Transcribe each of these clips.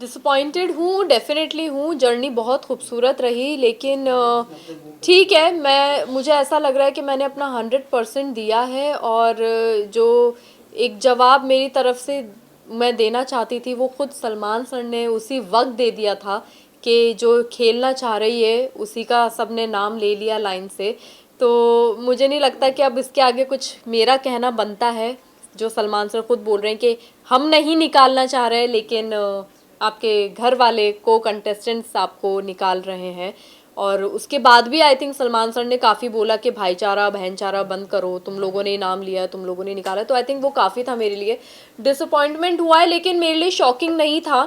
Disappointed हूँ, definitely हूँ। Journey बहुत खूबसूरत रही, लेकिन ठीक है, मुझे ऐसा लग रहा है कि मैंने अपना 100% दिया है, और जो एक जवाब मेरी तरफ से मैं देना चाहती थी वो खुद सलमान सर ने उसी वक्त दे दिया था कि जो खेलना चाह रही है उसी का सबने नाम ले लिया लाइन से। तो मुझे नहीं लगता कि अब इसके आगे कुछ मेरा कहना बनता है। जो सलमान सर खुद बोल रहे हैं कि हम नहीं निकालना चाह रहे, लेकिन आपके घर वाले को कंटेस्टेंट्स आपको निकाल रहे हैं। और उसके बाद भी आई थिंक सलमान सर ने काफ़ी बोला कि भाईचारा बहनचारा बंद करो, तुम लोगों ने नाम लिया, तुम लोगों ने निकाला। तो आई थिंक वो काफ़ी था मेरे लिए। डिसअपॉइंटमेंट हुआ है, लेकिन मेरे लिए शॉकिंग नहीं था।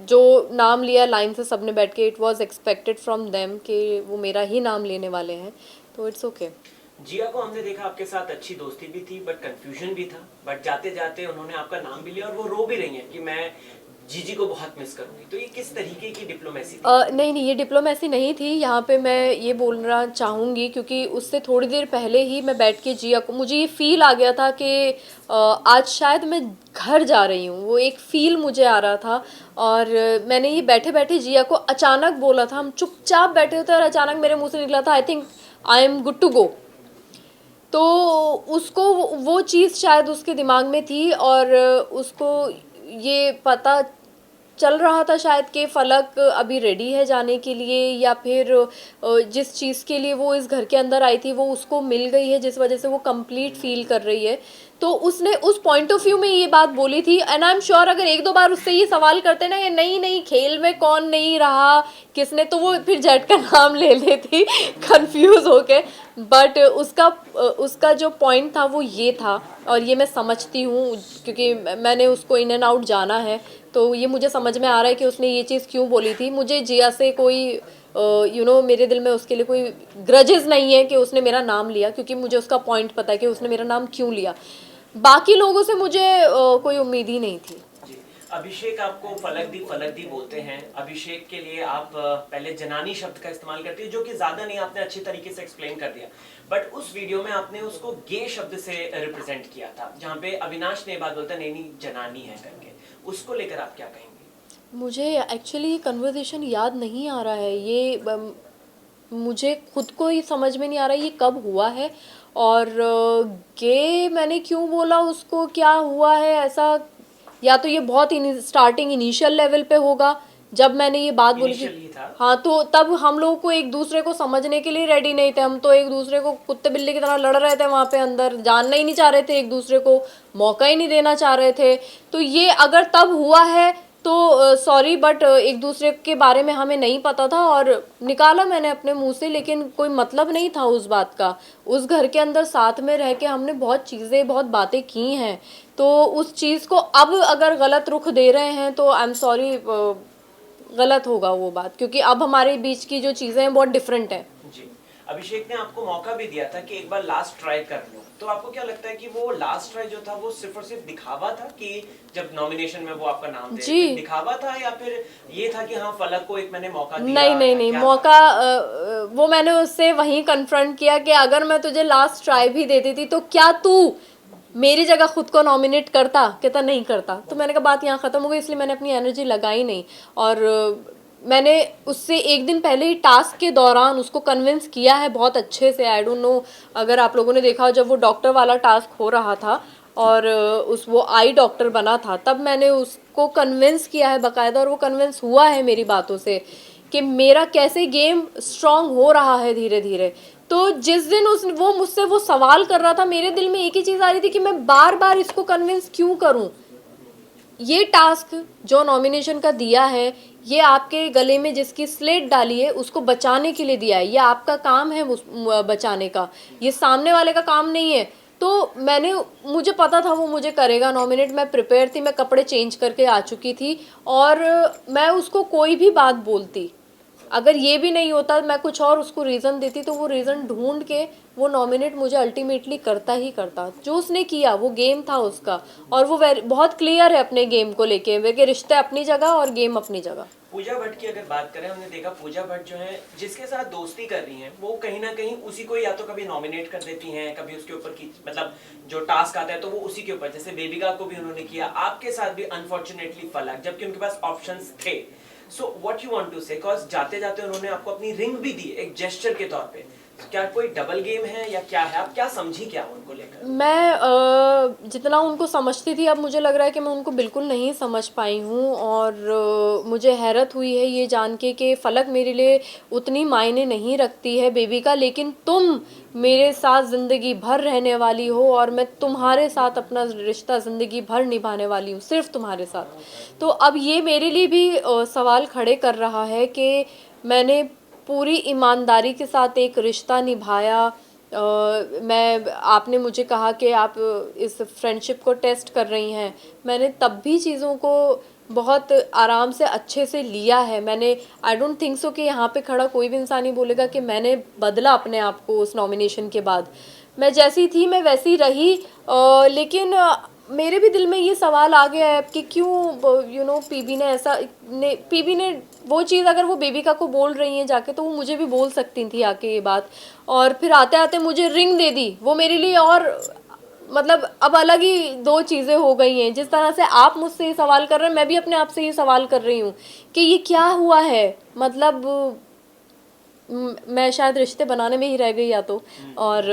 जो नाम लिया लाइन से सबने बैठ के, it was expected from them कि वो मेरा ही नाम लेने वाले हैं, तो इट्स ओके। जिया को हमने देखा आपके साथ अच्छी दोस्ती भी थी, बट कंफ्यूजन भी था, बट जाते जाते उन्होंने आपका नाम भी लिया और वो रो भी रही हैं कि मैं जीजी को बहुत मिस करूंगी। तो ये किस तरीके की डिप्लोमेसी थी? नहीं, ये डिप्लोमेसी नहीं थी। यहाँ पे मैं ये बोलना चाहूँगी, क्योंकि उससे थोड़ी देर पहले ही मैं बैठ के जिया को, मुझे ये फील आ गया था कि आज शायद मैं घर जा रही हूँ। वो एक फील मुझे आ रहा था, और मैंने ये बैठे बैठे जिया को अचानक बोला था। हम चुपचाप बैठे होते और अचानक मेरे मुंह से निकला था, I think I am good to go. तो उसको वो चीज़ शायद उसके दिमाग में थी, और उसको ये पता चल रहा था शायद कि फलक अभी रेडी है जाने के लिए, या फिर जिस चीज़ के लिए वो इस घर के अंदर आई थी वो उसको मिल गई है, जिस वजह से वो कंप्लीट फील कर रही है। तो उसने उस पॉइंट ऑफ व्यू में ये बात बोली थी। एंड आई एम श्योर अगर एक दो बार उससे ये सवाल करते ना कि नहीं नहीं खेल में कौन नहीं रहा, किसने, तो वो फिर जेट का नाम ले लेती कंफ्यूज होके। बट उसका जो पॉइंट था वो ये था, और ये मैं समझती हूँ क्योंकि मैंने उसको इन एंड आउट जाना है। तो ये मुझे समझ में आ रहा है कि उसने ये चीज़ क्यों बोली थी। मुझे जिया से कोई मेरे दिल में उसके लिए कोई ग्रजेस नहीं है कि उसने मेरा नाम लिया, क्योंकि मुझे उसका पॉइंट पता है कि उसने मेरा नाम क्यों लिया। बाकी लोगों से मुझे कोई उम्मीद ही नहीं थी। अभिषेक आपको फलक दी बोलते हैं। अभिषेक के लिए आप पहले जनानी शब्द का इस्तेमाल करती है, जो कि ज्यादा नहीं, आपने अच्छी तरीके से एक्सप्लेन कर दिया। बट उस वीडियो में आपने उसको गे शब्द से रिप्रेजेंट किया था, जहाँ पे अविनाश ने बात बोलता नहीं नहीं जनानी है करके। उसको लेकर आप क्या कहेंगे? मुझे एक्चुअली ये कन्वर्सेशन याद नहीं आ रहा है। मुझे खुद को ही समझ में नहीं आ रहा ये कब हुआ है, और गे मैंने क्यों बोला उसको, क्या हुआ है ऐसा। या तो ये बहुत स्टार्टिंग इनिशियल लेवल पे होगा जब मैंने ये बात बोली थी। हाँ, तो तब हम लोग को एक दूसरे को समझने के लिए रेडी नहीं थे। हम तो एक दूसरे को कुत्ते बिल्ली की तरह लड़ रहे थे वहाँ पे अंदर, जानना ही नहीं चाह रहे थे एक दूसरे को, मौका ही नहीं देना चाह रहे थे। तो ये अगर तब हुआ है तो सॉरी, बट एक दूसरे के बारे में हमें नहीं पता था और निकाला मैंने अपने मुंह से, लेकिन कोई मतलब नहीं था उस बात का। उस घर के अंदर साथ में रह के हमने बहुत चीज़ें, बहुत बातें की हैं, तो उस चीज़ को अब अगर गलत रुख दे रहे हैं तो आई एम सॉरी, गलत होगा वो बात, क्योंकि अब हमारे बीच की जो चीज़ें हैं बहुत डिफरेंट है। जी, अभिषेक ने आपको मौका भी दिया था कि एक बार लास्ट ट्राई कर लो, तो आपको क्या लगता है कि वो लास्ट ट्राई जो था वो सिर्फ और सिर्फ दिखावा था कि जब नॉमिनेशन में वो आपका नाम दे रहे थे, दिखावा था, या फिर ये था कि हाँ फलक को एक मैंने मौका दिया? नहीं, मौका वो मैंने उससे वहीं कन्फ्रंट किया कि अगर मैं तुझे लास्ट ट्राई भी देती थी तो क्या तू मेरी जगह खुद को नॉमिनेट करता? कहता नहीं करता। तो मैंने कहा बात यहाँ ख़त्म हो गई, इसलिए मैंने अपनी एनर्जी लगाई नहीं। और मैंने उससे एक दिन पहले ही टास्क के दौरान उसको कन्विंस किया है बहुत अच्छे से। आई डोंट नो अगर आप लोगों ने देखा हो, जब वो डॉक्टर वाला टास्क हो रहा था और वो आई डॉक्टर बना था, तब मैंने उसको कन्विंस किया है बाकायदा, और वो कन्विंस हुआ है मेरी बातों से कि मेरा कैसे गेम स्ट्रांग हो रहा है धीरे धीरे। तो जिस दिन वो मुझसे वो सवाल कर रहा था, मेरे दिल में एक ही चीज़ आ रही थी कि मैं बार बार इसको कन्विंस क्यों करूं। ये टास्क जो नॉमिनेशन का दिया है, ये आपके गले में जिसकी स्लेट डाली है उसको बचाने के लिए दिया है। ये आपका काम है बचाने का, ये सामने वाले का काम नहीं है। तो मुझे पता था वो मुझे करेगा नॉमिनेट, मैं प्रिपेयर थी, मैं कपड़े चेंज करके आ चुकी थी, और मैं उसको कोई भी बात बोलती अगर ये भी नहीं होता, मैं कुछ और उसको रीज़न देती, तो वो रीज़न ढूंढ के वो नॉमिनेट मुझे अल्टीमेटली करता ही करता। जो उसने किया वो गेम था उसका, और वो बहुत क्लियर है अपने गेम को लेके, वे के रिश्ते अपनी जगह और गेम अपनी जगह। पूजा भट्ट की अगर बात करें, हमने देखा पूजा भट्ट जो है जिसके साथ दोस्ती कर रही हैं वो कहीं ना कहीं उसी को या तो कभी नॉमिनेट कर देती हैं, कभी उसके ऊपर की मतलब जो टास्क आता है तो वो उसी के ऊपर, जैसे बेबिका को भी उन्होंने किया, आपके साथ भी अनफॉर्चुनेटली फलक, जबकि उनके पास ऑप्शंस थे। So what you want to say, because जाते जाते उन्होंने आपको अपनी रिंग भी दी एक जेस्चर के तौर पे, क्या कोई डबल गेम है या क्या है, आप क्या समझी क्या उनको लेकर? मैं जितना उनको समझती थी, अब मुझे लग रहा है कि मैं उनको बिल्कुल नहीं समझ पाई हूँ, और मुझे हैरत हुई है ये जान के कि फ़लक मेरे लिए उतनी मायने नहीं रखती है बेबी का, लेकिन तुम मेरे साथ ज़िंदगी भर रहने वाली हो, और मैं तुम्हारे साथ अपना रिश्ता ज़िंदगी भर निभाने वाली हूँ, सिर्फ तुम्हारे साथ। तो अब ये मेरे लिए भी सवाल खड़े कर रहा है कि मैंने पूरी ईमानदारी के साथ एक रिश्ता निभाया। मैं आपने मुझे कहा कि आप इस फ्रेंडशिप को टेस्ट कर रही हैं, मैंने तब भी चीज़ों को बहुत आराम से अच्छे से लिया है। मैंने आई डोंट थिंक सो कि यहाँ पे खड़ा कोई भी इंसान ही बोलेगा कि मैंने बदला अपने आप को उस नॉमिनेशन के बाद। मैं जैसी थी मैं वैसी रही, लेकिन मेरे भी दिल में ये सवाल आ गया है कि क्यों पीबी ने पीबी ने वो चीज़, अगर वो बेबिका को बोल रही हैं जाके, तो वो मुझे भी बोल सकती थी आके ये बात, और फिर आते आते मुझे रिंग दे दी वो मेरे लिए। और मतलब अब अलग ही दो चीज़ें हो गई हैं। जिस तरह से आप मुझसे ये सवाल कर रहे हैं, मैं भी अपने आप से ये सवाल कर रही हूँ कि ये क्या हुआ है। मतलब मैं शायद रिश्ते बनाने में ही रह गई या तो, और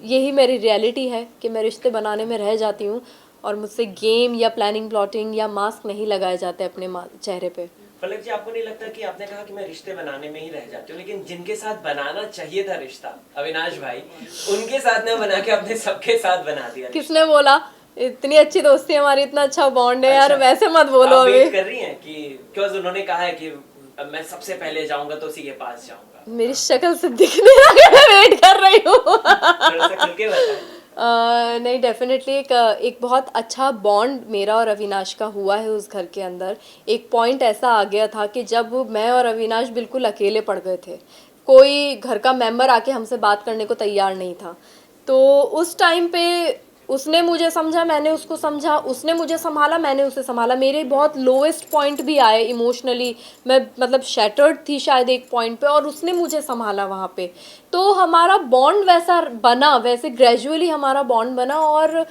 यही मेरी रियलिटी है कि मैं रिश्ते बनाने में रह जाती हूँ, और मुझसे गेम या प्लानिंग प्लॉटिंग या मास्क नहीं लगाए जाते अपने चेहरे पे। फलक जी, आपको नहीं लगता कि आपने कहा कि मैं रिश्ते बनाने में ही रह जाती हूँ, लेकिन जिनके साथ बनाना चाहिए था रिश्ता, अविनाश भाई, उनके साथ न बना के अपने सबके साथ बना दिया। किसने बोला? इतनी अच्छी दोस्ती हमारी, इतना अच्छा बॉन्ड है। अच्छा, यार वैसे मत बोलो। आप अभी वेट कर रही हैं कि क्यों उन्होंने कहा है कि मैं सबसे पहले जाऊंगा तो उसी के पास जाऊंगा? मेरी शक्ल से दिख नहीं रहा कि मैं वेट कर रही हूँ। थोड़ा सा खुल के बताएं। नहीं, डेफिनेटली एक बहुत अच्छा बॉन्ड मेरा और अविनाश का हुआ है उस घर के अंदर। एक पॉइंट ऐसा आ गया था कि जब मैं और अविनाश बिल्कुल अकेले पड़ गए थे, कोई घर का मेंबर आके हमसे बात करने को तैयार नहीं था, तो उस टाइम पे उसने मुझे समझा, मैंने उसको समझा, उसने मुझे संभाला, मैंने उसे संभाला। मेरे बहुत लोएस्ट पॉइंट भी आए इमोशनली, मैं मतलब शैटर्ड थी शायद एक पॉइंट पे, और उसने मुझे संभाला वहाँ पे। तो हमारा बॉन्ड वैसा बना, वैसे ग्रेजुअली हमारा बॉन्ड बना, और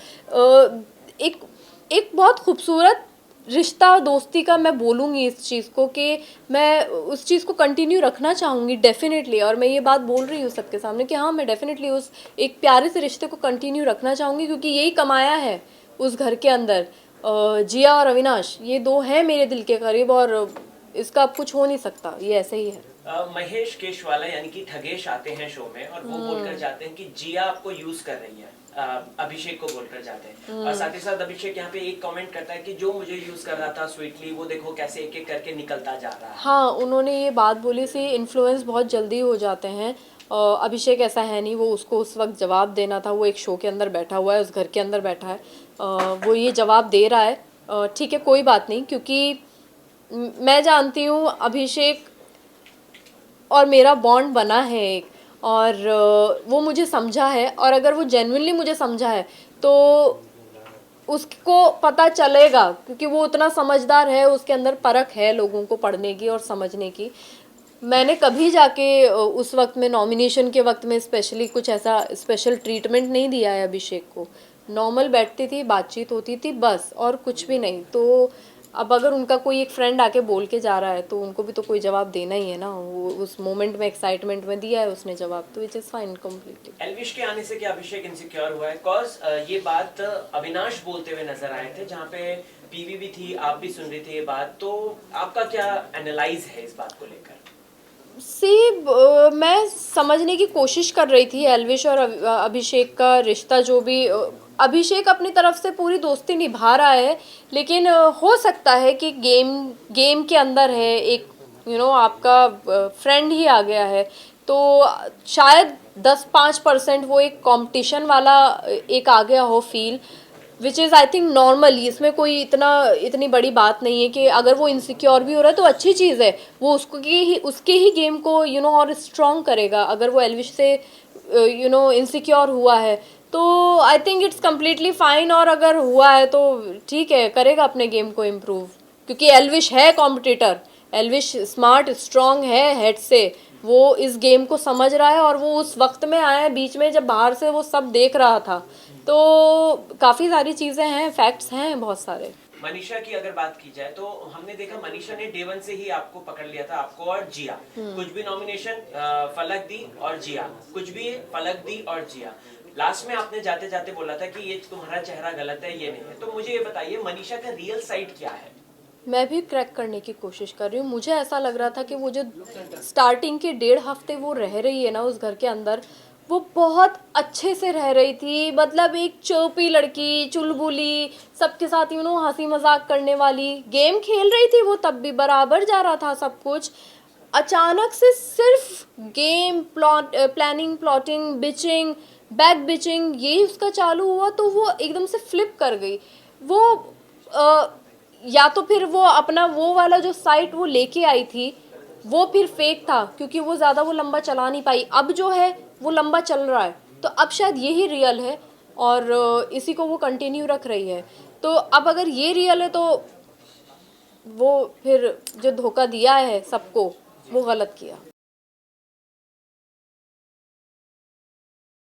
एक एक बहुत खूबसूरत रिश्ता दोस्ती का मैं बोलूँगी इस चीज़ को, कि मैं उस चीज़ को कंटिन्यू रखना चाहूँगी डेफिनेटली। और मैं ये बात बोल रही हूँ सबके सामने कि हाँ, मैं डेफिनेटली उस एक प्यारे से रिश्ते को कंटिन्यू रखना चाहूँगी, क्योंकि यही कमाया है उस घर के अंदर। जिया और अविनाश ये दो हैं मेरे दिल के करीब, और इसका अब कुछ हो नहीं सकता, ये ऐसे ही है। महेश केशवाला यानी कि ठगेश आते हैं शो में और वो बोलकर जाते हैं कि जिया आपको यूज कर रही है, अभिषेक को बोलकर जाते हैं, और साथ ही साथ अभिषेक यहाँ पे एक कमेंट करता है कि जो मुझे यूज कर रहा था स्वीटली, वो देखो कैसे एक एक करके निकलता जा रहा है। हाँ, उन्होंने ये बात बोली सी, इन्फ्लुएंस बहुत जल्दी हो जाते हैं। अभिषेक ऐसा है नहीं, वो उसको उस वक्त जवाब देना था, वो एक शो के अंदर बैठा हुआ है, उस घर के अंदर बैठा है, वो ये जवाब दे रहा है। ठीक है, कोई बात नहीं, क्योंकि मैं जानती हूँ अभिषेक और मेरा बॉन्ड बना है एक, और वो मुझे समझा है, और अगर वो जेन्युइनली मुझे समझा है तो उसको पता चलेगा, क्योंकि वो उतना समझदार है, उसके अंदर परख है लोगों को पढ़ने की और समझने की। मैंने कभी जाके उस वक्त में, नॉमिनेशन के वक्त में स्पेशली कुछ ऐसा स्पेशल ट्रीटमेंट नहीं दिया है अभिषेक को। नॉर्मल बैठती थी, बातचीत होती थी बस, और कुछ भी नहीं। तो अब अगर उनका कोई एक फ्रेंड आके बोल के जा रहा है, तो उनको भी तो कोई जवाब देना ही है ना। वो उस मोमेंट में, एक्साइटमेंट में दिया है उसने जवाब, तो which is fine completely. Elvish के आने से क्या अभिषेक इनसिक्योर हुआ है? कॉज ये बात अविनाश बोलते हुए नजर आए थे, जहाँ पे पीवी भी थी, आप भी सुन रही थी ये बात, तो आपका क्या एनालाइज है इस बात को लेकर? मैं समझने की कोशिश कर रही थी एल्विश और अभिषेक का रिश्ता, जो भी अभिषेक अपनी तरफ से पूरी दोस्ती निभा रहा है, लेकिन हो सकता है कि गेम के अंदर है एक, आपका फ्रेंड ही आ गया है, तो शायद 10-5% वो एक कंपटीशन वाला एक आ गया हो feel. Which is I think normal. इसमें कोई इतनी बड़ी बात नहीं है कि अगर वो इनसिक्योर भी हो रहा है तो अच्छी चीज़ है, वो उसके ही गेम को और स्ट्रॉन्ग करेगा। अगर वो एल्विश से इनसिक्योर हुआ है तो I think it's completely fine, और अगर हुआ है तो ठीक है, करेगा अपने गेम को इम्प्रूव, क्योंकि एल्विश है कॉम्पिटिटर, एल्विश स्मार्ट स्ट्रॉन्ग है हेड से, वो इस गेम को समझ रहा है, और वो उस वक्त में आया है बीच में जब बाहर से वो सब देख रहा था। तो काफ़ी सारी चीज़ें हैं, फैक्ट्स हैं बहुत सारे। मनीषा की अगर बात की जाए तो हमने देखा मनीषा ने डे वन से ही आपको पकड़ लिया था, आपको और जिया। कुछ भी नॉमिनेशन फलक दी और जिया, कुछ भी फलक दी और जिया। लास्ट में आपने जाते जाते बोला था कि ये तुम्हारा चेहरा गलत है, ये नहीं है। तो मुझे ये बताइए मनीषा का रियल साइड क्या है? मैं भी क्रैक करने की कोशिश कर रही हूँ। मुझे ऐसा लग रहा था कि वो जो स्टार्टिंग के 1.5 हफ्ते वो रह रही है ना उस घर के अंदर, वो बहुत अच्छे से रह रही थी। मतलब एक चोपी लड़की, चुलबुली, सबके साथ हंसी मजाक करने वाली, गेम खेल रही थी वो, तब भी बराबर जा रहा था सब कुछ। अचानक से सिर्फ game planning, plotting, bitching, back bitching, यही उसका चालू हुआ, तो वो एकदम से फ्लिप कर गई। वो या तो फिर वो अपना वो वाला जो साइट वो लेके आई थी वो फिर फेक था, क्योंकि वो ज़्यादा वो लंबा चला नहीं पाई। अब जो है वो लंबा चल रहा है, तो अब शायद यही रियल है, और इसी को वो कंटिन्यू रख रही है। तो अब अगर ये रियल है तो वो फिर जो धोखा दिया है सबको वो गलत किया।